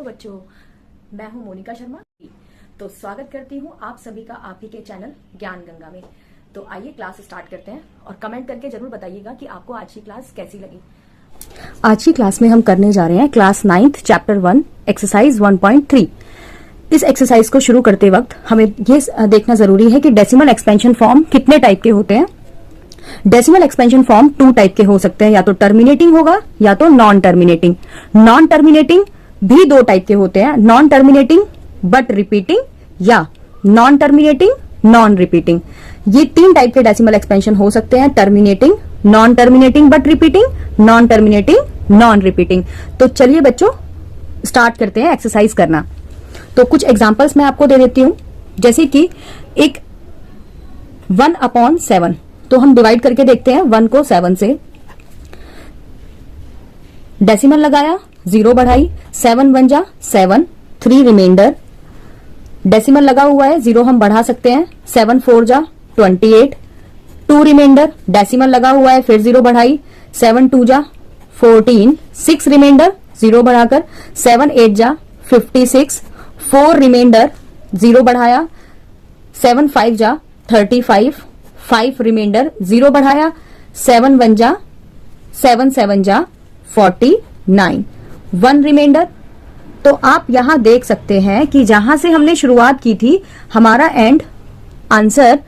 बच्चों, मैं हूं मोनिका शर्मा। तो स्वागत करती हूं आप सभी का आप ही के चैनल ज्ञान गंगा में। तो आइए क्लास स्टार्ट करते हैं और कमेंट करके जरूर बताइएगा कि आपको आज की क्लास कैसी लगी। आज की क्लास में हम करने जा रहे हैं क्लास 9th चैप्टर 1 एक्सरसाइज 1.3। इस एक्सरसाइज को शुरू करते वक्त हमें ये देखना जरूरी है कि डेसिमल एक्सपेंशन फॉर्म कितने टाइप के होते हैं। डेसिमल एक्सपेंशन फॉर्म 2 टाइप के हो सकते हैं, या तो टर्मिनेटिंग होगा या तो नॉन टर्मिनेटिंग। नॉन टर्मिनेटिंग भी 2 टाइप के होते हैं, नॉन टर्मिनेटिंग बट रिपीटिंग या नॉन टर्मिनेटिंग नॉन रिपीटिंग। ये 3 टाइप के डेसिमल एक्सपेंशन हो सकते हैं, terminating, non terminating but repeating, non terminating non repeating. तो चलिए बच्चों स्टार्ट करते हैं एक्सरसाइज करना। तो कुछ एग्जांपल्स मैं आपको दे देती हूं, जैसे कि एक 1/7, तो हम डिवाइड करके देखते हैं 1 को 7 से। डेसिमल लगाया, 0 बढ़ाई, 7 1 जा 7, 3 रिमाइंडर। डेसिमल लगा हुआ है, 0 हम बढ़ा सकते हैं, 7 4 जा 28, 2 रिमाइंडर। डेसिमल लगा हुआ है, फिर 0 बढ़ाई, 7 2 जा 14, 6 रिमाइंडर, 0 बढ़ाकर 7 8 जा 56, 4 रिमाइंडर, 0 बढ़ाया, 7 5 जा 35, 5 रिमाइंडर, 0 बढ़ाया, 7 1 जा 7 7 जा 49, 1 रिमाइंडर। तो आप यहां देख सकते हैं कि जहां से हमने शुरुआत की थी, हमारा एंड आंसर,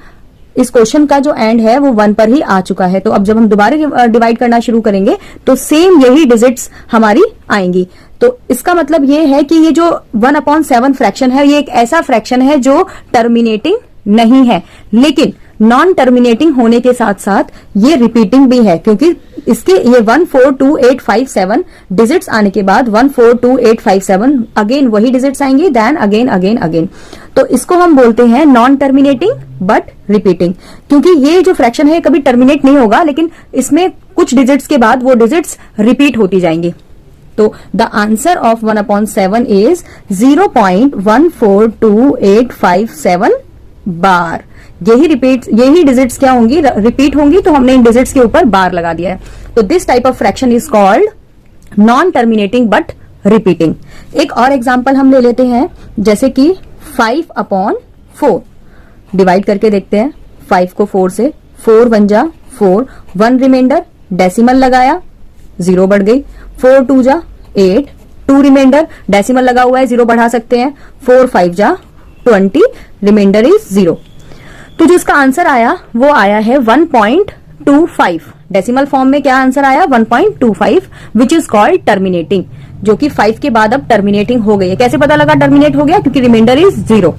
इस क्वेश्चन का जो एंड है वो 1 पर ही आ चुका है। तो अब जब हम दोबारा डिवाइड करना शुरू करेंगे तो सेम यही डिजिट्स हमारी आएंगी। तो इसका मतलब ये है कि ये जो 1/7 फ्रैक्शन है, ये एक ऐसा फ्रैक्शन है जो टर्मिनेटिंग नहीं है, लेकिन नॉन टर्मिनेटिंग होने के साथ साथ ये रिपीटिंग भी है, क्योंकि इसके ये 1 4 2 8 5 7 डिजिट्स आने के बाद 1 4 2 8 5 7 अगेन वही डिजिट्स आएंगे, देन अगेन अगेन अगेन। तो इसको हम बोलते हैं नॉन टर्मिनेटिंग बट रिपीटिंग, क्योंकि ये जो फ्रैक्शन है कभी टर्मिनेट नहीं होगा, लेकिन इसमें कुछ डिजिट्स के बाद वो डिजिट्स रिपीट होती जाएंगी। तो द आंसर ऑफ 1/7 इज 0.142857 बार। यही डिजिट्स क्या होंगी, रिपीट होंगी, तो हमने इन डिजिट्स के ऊपर बार लगा दिया है। तो this type of fraction is called non terminating but repeating. एक और एग्जांपल हम ले लेते हैं, जैसे कि 5/4 डिवाइड करके देखते हैं। 5 को 4 से, 4 1 जा 4, 1 रिमाइंडर, डेसिमल लगाया, 0 बढ़ गई, 4 2 जा 8, 2 रिमाइंडर, डेसिमल लगा हुआ है, 0 बढ़ा सकते हैं, 4 5 जा 20, रिमाइंडर इज 0। तो जो इसका आंसर आया वो आया है 1.25। डेसिमल फॉर्म में क्या आंसर आया, 1.25, विच इज कॉल्ड टर्मिनेटिंग, जो कि 5 के बाद अब टर्मिनेटिंग हो गई है। कैसे पता लगा टर्मिनेट हो गया, क्योंकि रिमाइंडर इज 0।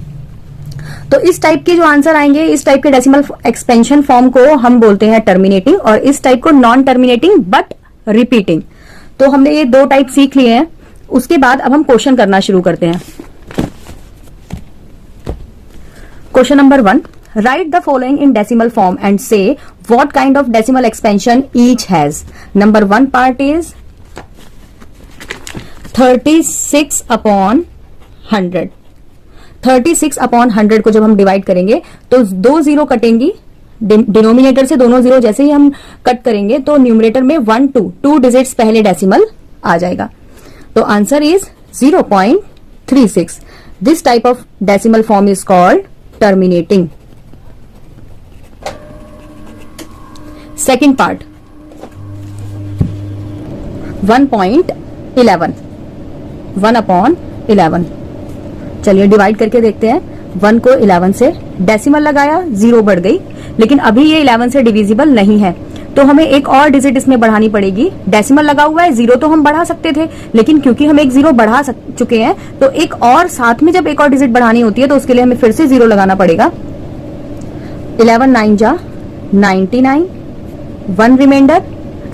तो इस टाइप के जो आंसर आएंगे, इस टाइप के डेसिमल एक्सपेंशन फॉर्म को हम बोलते हैं टर्मिनेटिंग, और इस टाइप को नॉन टर्मिनेटिंग बट रिपीटिंग। तो हमने ये 2 टाइप सीख लिए हैं। उसके बाद अब हम क्वेश्चन करना शुरू करते हैं। Question number 1, write the following in decimal form and say what kind of decimal expansion each has. Number 1 part is 36/100। 36/100 को जब हम डिवाइड करेंगे तो 2 0 कटेंगी डिनोमिनेटर से, दोनों 0 जैसे ही हम कट करेंगे तो न्यूमरेटर में 1 2 डिजिट्स पहले डेसिमल आ जाएगा। तो answer is 0.36। This type of decimal form is called terminating. Second part 1.11, 1/11। चलिए डिवाइड करके देखते हैं। 1 को 11 से, डेसिमल लगाया, 0 बढ़ गई, लेकिन अभी ये 11 से डिविजिबल नहीं है, तो हमें एक और डिजिट इसमें बढ़ानी पड़ेगी। डेसिमल लगा हुआ है, 0 तो हम बढ़ा सकते थे, लेकिन क्योंकि हम एक 0 बढ़ा चुके हैं, तो एक और साथ में जब एक और डिजिट बढ़ानी होती है तो उसके लिए हमें फिर से 0 लगाना पड़ेगा। 11 9 जा 99, 1 रिमाइंडर,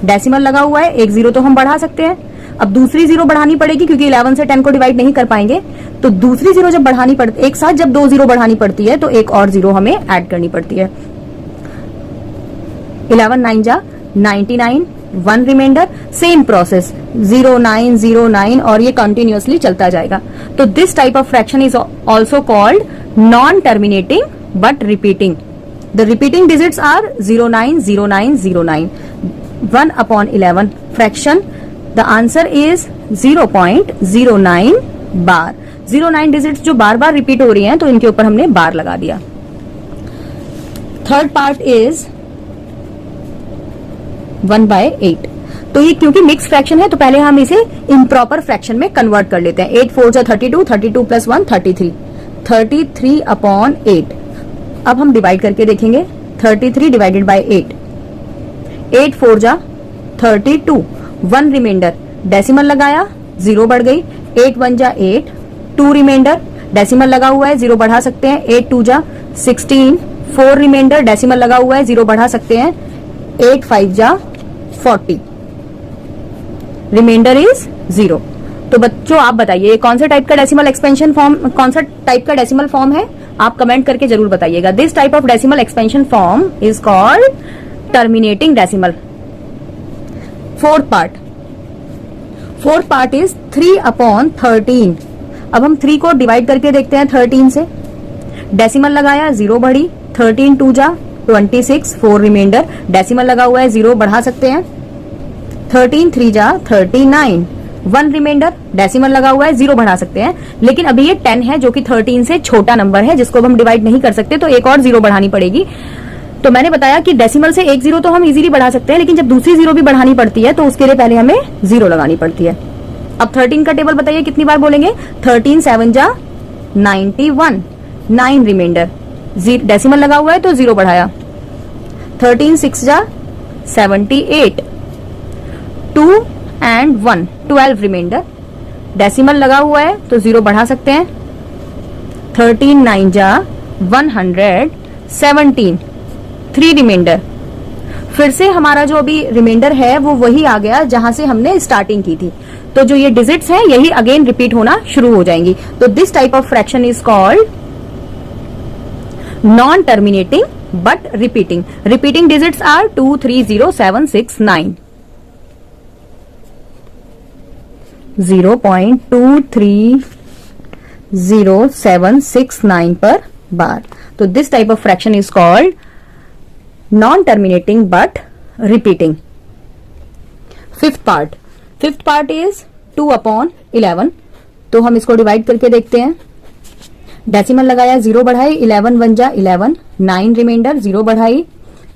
डेसिमल लगा हुआ है, एक 0 तो हम बढ़ा सकते हैं। अब दूसरी 0 बढ़ानी पड़ेगी, क्योंकि 11 से 10 को डिवाइड नहीं कर पाएंगे, तो दूसरी 0 जब बढ़ानी पड़ती, एक साथ जब 2 0 बढ़ानी पड़ती है तो एक और 0 हमें ऐड करनी पड़ती है। 11 9 जा 99, 1 रिमाइंडर, सेम प्रोसेस 0 9 0 9, और ये कंटिन्यूअसली चलता जाएगा। तो this type of fraction is also called non terminating but repeating. The repeating digits are 0 9 0 9 0 9। 1/11 fraction, the answer is 0.09 bar. 09 digits जो बार बार रिपीट हो रही हैं तो इनके ऊपर हमने बार लगा दिया। Third part is 1/8। तो ये क्योंकि मिक्स फ्रैक्शन है तो पहले हम इसे इम्प्रॉपर फ्रैक्शन में कन्वर्ट कर लेते हैं। 8 4 जा 32, 32 + 1 33, 33/8। अब हम डिवाइड करके देखेंगे। 33 डिवाइडेड बाय 8, 8 4 जा 32, 1 रिमाइंडर, डेसिमल लगाया 0 बढ़ गई, 8 1 जा 8, 2 रिमाइंडर, डेसिमल लगा हुआ है 0 बढ़ा सकते हैं, 8 2 जा 16, 4 रिमाइंडर, डेसिमल लगा हुआ है 0 बढ़ा सकते हैं, 8 5 जा 40, रिमाइंडर इज 0। तो बच्चों आप बताइए कौन सा टाइप का डेसिमल एक्सपेंशन फॉर्म, कौन सा टाइप का डेसिमल फॉर्म है, आप कमेंट करके जरूर बताइएगा। This type of decimal expansion form is called terminating decimal. Fourth part is 3/13। अब हम 3 को डिवाइड करके देखते हैं 13 से। डेसिमल लगाया 0 बढ़ी, 13 2 जा 26, 4 रिमाइंडर, डेसिमल लगा हुआ है 0 बढ़ा सकते हैं, 13 3 जा 39, 1 रिमाइंडर, डेसिमल लगा हुआ है 0 बढ़ा सकते हैं। लेकिन अभी ये 10 है जो कि 13 से छोटा नंबर है जिसको हम डिवाइड नहीं कर सकते, तो एक और 0 बढ़ानी पड़ेगी। तो मैंने बताया कि डेसिमल से एक 0 तो हम इजीली बढ़ा सकते हैं, लेकिन जब दूसरी 0 भी बढ़ानी पड़ती है तो उसके लिए पहले हमें 0 लगानी पड़ती है। अब 13 का टेबल बताइए कितनी बार बोलेंगे। 13 7 जा 91, 9 रिमाइंडर, डेसिमल लगा हुआ है तो 0 बढ़ाया, 13 6 जा 78, 2 and 1, 12 रिमाइंडर, डेसिमल लगा हुआ है तो 0 बढ़ा सकते हैं, 13 9 जा 117, 3 रिमाइंडर। फिर से हमारा जो अभी रिमाइंडर है वो वही आ गया जहां से हमने स्टार्टिंग की थी। तो जो ये डिजिट्स हैं यही अगेन रिपीट होना शुरू हो जाएंगी। तो this type of fraction is called non terminating but repeating. Repeating digits are 2 3 0 7 6 9, 0.23079 पर बार। तो this type of fraction is called non terminating but repeating. Fifth part is 2/11। तो हम इसको डिवाइड करके देखते हैं। डेसिमल लगाया 0 बढ़ाई, 11 1 जा 11, 9 रिमाइंडर, 0 बढ़ाई,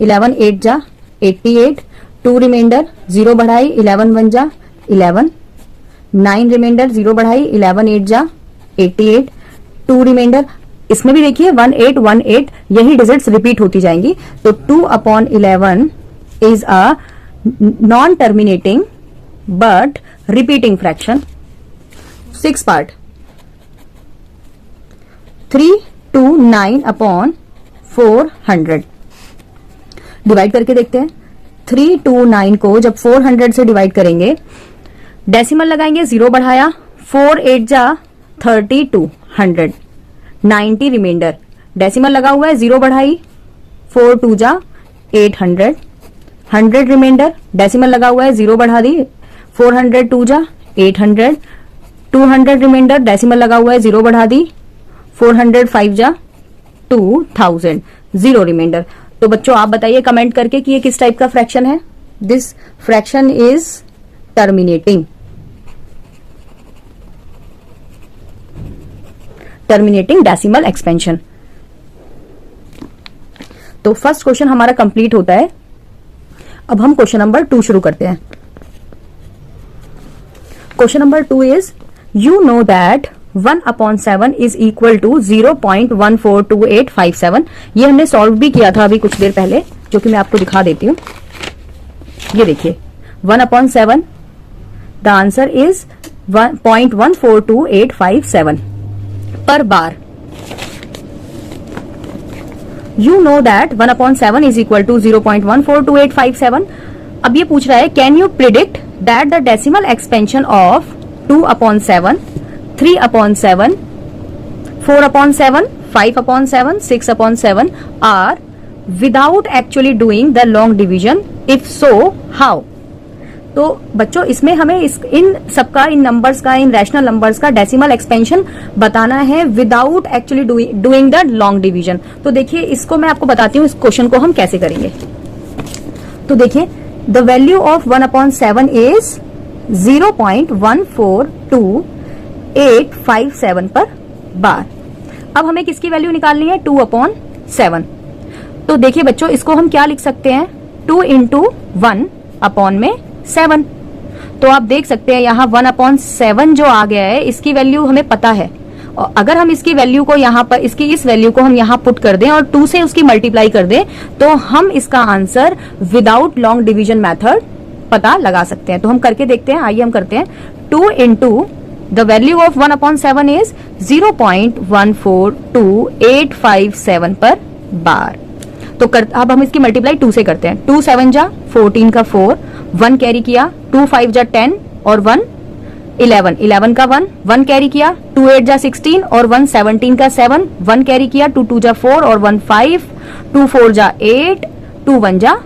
11 8 जा 88, 2 रिमाइंडर, 0 बढ़ाई, 11 1 जा 11, 9 रिमाइंडर, 0 बढ़ाई, 11 8 जा 88, 2 रिमाइंडर। इसमें भी देखिए 1 8 1 8 यही डिजिट्स रिपीट होती जाएंगी। तो 2/11 is a non terminating but repeating fraction. Six part 329/400। Divide करके देखते हैं। 329 को जब 400 से डिवाइड करेंगे, डेसिमल लगाएंगे 0 बढ़ाया, 4 8 जा 32, 100, 90 रिमाइंडर, डेसिमल लगा हुआ है 0 बढ़ाई, 4 2 जा 800, 100 रिमाइंडर, डेसिमल लगा हुआ है 0 बढ़ा दी, 400 2 जा 800, 200 रिमाइंडर, डेसिमल लगा हुआ है 0 बढ़ा दी, 400 5 जा 2000, 0 रिमाइंडर। तो बच्चों आप बताइए कमेंट करके कि ये किस टाइप का फ्रैक्शन है। This fraction is terminating decimal expansion. तो फर्स्ट क्वेश्चन हमारा कंप्लीट होता है। अब हम क्वेश्चन नंबर 2 शुरू करते हैं। Question number 2 is you know that 1/7 is equal to 0.142857। ये हमने सॉल्व भी किया था अभी कुछ देर पहले, जो कि मैं आपको दिखा देती हूं। ये देखिए 1/7, द आंसर इज 0.142857 पर bar. You know that 1/7 is equal to 0.142857। अब ये पूछ रहा है can you predict that the decimal expansion of 2/7, 3/7, 4/7, 5/7, 6/7 are without actually doing the long division? If so, how? तो बच्चों इसमें हमें इन सबका, इन नंबर्स का, इन रैशनल नंबर्स का डेसिमल एक्सपेंशन बताना है without actually doing the long division. तो देखिए इसको मैं आपको बताती हूँ इस क्वेश्चन को हम कैसे करेंगे। तो देखिए द वैल्यू ऑफ 1/7 इज 0.142 2.857 पर बार। अब हमें किसकी वैल्यू निकालनी है? 2/7। तो देखिए बच्चों, इसको हम क्या लिख सकते हैं? 2 × 1/7। तो आप देख सकते हैं यहाँ 1/7 जो आ गया है, इसकी वैल्यू हमें पता है। और अगर हम इसकी वैल्यू को यहाँ पर, इसकी इस वैल्यू को हम यहाँ पुट कर दें और 2 से उसकी मल्टीप्लाई कर दें, तो हम इसका answer without long division method पता लगा सकते हैं। तो हम करके देखते हैं, आइए हम करते हैं। 2 × द वैल्यू ऑफ 1/7 इज 0.142857 पर बार। तो अब हम इसकी मल्टीप्लाई 2 से करते हैं। 2 7 जा 14 का 4, 1 कैरी किया, 2 5 जा 10 और 1 11, 11 का 1 कैरी किया, 2 8 जा 16 और 1 17 का 7, 1 कैरी किया, 2 2 जा 4 और 1 5, 2 4 जा 8, 2 1 जा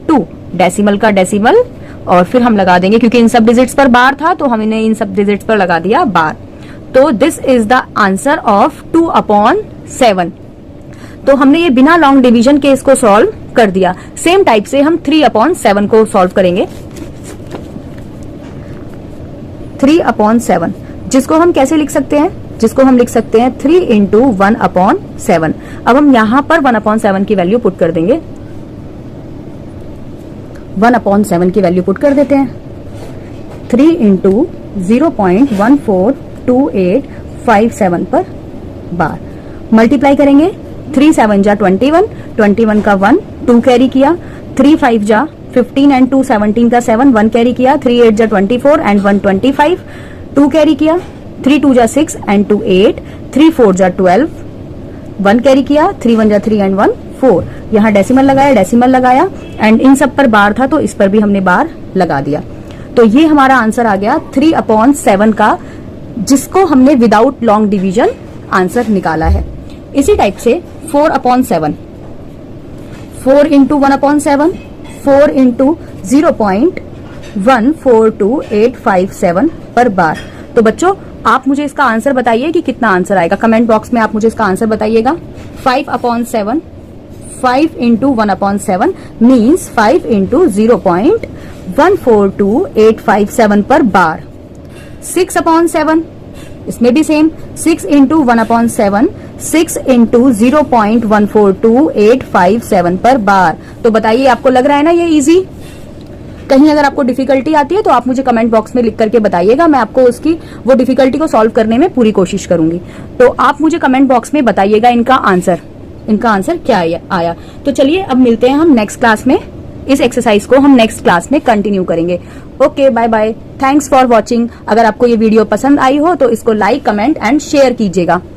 2, डेसिमल का डेसिमल, और फिर हम लगा देंगे, क्योंकि इन सब डिजिट्स पर बार था तो हमने इन सब डिजिट्स पर लगा दिया बार। तो this is the answer of 2/7। तो हमने ये बिना लॉन्ग डिवीजन के इसको सॉल्व कर दिया। सेम टाइप से हम 3/7 को सॉल्व करेंगे। 3/7 जिसको हम कैसे लिख सकते हैं? जिसको हम लिख सकते हैं 3 × 1/7। अब हम यहां पर 1/7 की वैल्यू पुट कर देंगे। 1/7 की वैल्यू पुट कर देते हैं। 3 × 0.142857 पर बार। मल्टीप्लाई करेंगे। 3 7 जा 21, 21 का 1, 2 कैरी किया, 3 5 जा 15 एंड 2 17 का 7, 1 कैरी किया, 3 8 जा 24 एंड 1 25, 2 कैरी किया, 3 2 जा 6 एंड 2 8, 3 4 जा 12, 1 कैरी किया, 3 1 जा 3 एंड 1 4। यहाँ डेसिमल लगाया एंड इन सब पर बार था तो इस पर भी हमने बार लगा दिया। तो ये हमारा आंसर आ गया 3/7 का, जिसको हमने विदाउट लॉन्ग डिवीजन आंसर निकाला है। इसी टाइप से 4/7, 4 × 1/7, 4 × 0.142857 पर बार। तो बच्चों, आप मुझे इसका आंसर बताइए कि कितना आंसर आएगा। कमेंट बॉक्स में आप मुझे इसका आंसर बताइएगा। 5/7, 5 × 1/7 मीन्स 5 × 0.142857 पर बार। 6/7, इसमें भी सेम, 6 × 1/7, 6 × 0.142857 पर बार। तो बताइए, आपको लग रहा है ना ये इजी? कहीं अगर आपको डिफिकल्टी आती है तो आप मुझे कमेंट बॉक्स में लिख करके बताइएगा, मैं आपको उसकी वो डिफिकल्टी को सॉल्व करने में पूरी कोशिश करूंगी। तो आप मुझे कमेंट बॉक्स में बताइएगा इनका आंसर क्या आया। तो चलिए अब मिलते हैं हम नेक्स्ट क्लास में। इस एक्सरसाइज को हम नेक्स्ट क्लास में कंटिन्यू करेंगे। Okay, bye bye, thanks for watching. अगर आपको ये वीडियो पसंद आई हो तो इसको लाइक, कमेंट एंड शेयर कीजिएगा।